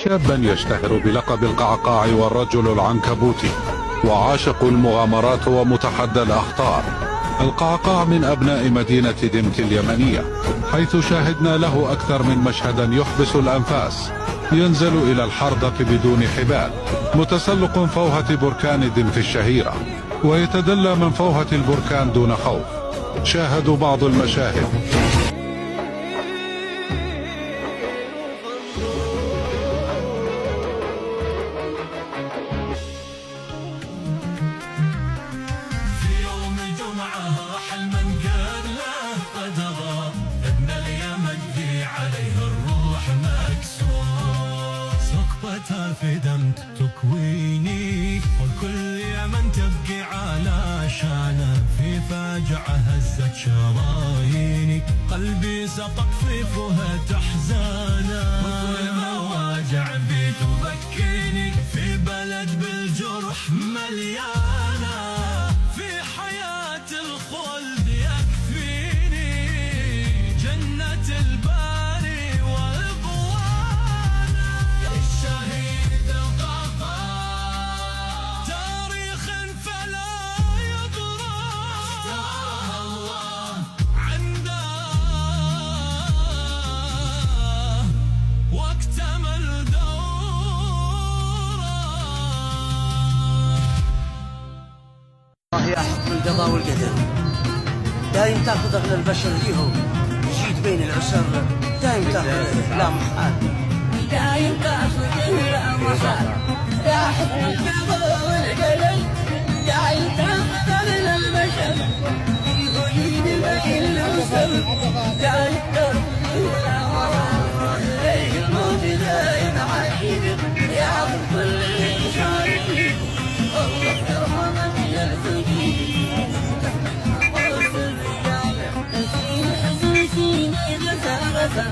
شابا يشتهر بلقب القعقاع والرجل العنكبوتي، وعاشق المغامرات ومتحدى الأخطار. القعقاع من أبناء مدينة دمت اليمنية، حيث شاهدنا له أكثر من مشهدا يحبس الأنفاس. ينزل إلى الحردق بدون حبال، متسلق فوهة بركان دمت الشهيرة، ويتدلى من فوهة البركان دون خوف. شاهدوا بعض المشاهد. في دمت تكويني، وكل يمن تبكي على شانه، في فاجعة هزت شراييني، قلبي سقط في فهة أحزانه، وكل مواجع بي تبكيني، في بلد بالجرح مليانة، في حياة الخلد يكفيني جنة الباري والبوانة. الشهيد القعقاع تاريخ فلا يضرب، اشتراه الله عنده واكتمل دوره. يا حكم القضاء والقدر دايم تاخذ اغلى البشر ليهم، جيت بين العسر دايم تاخذ لا محال، دايم تاخذ لا محال. يا حكم القضاء والقدر دايم تاخذ اغلى البشر، يجيب بين العسر دايم تاخذ لا محال. ليش الموت دايم عجيب يا كل المشاركين، الله يرحمك يا سيدي. نسيني غسى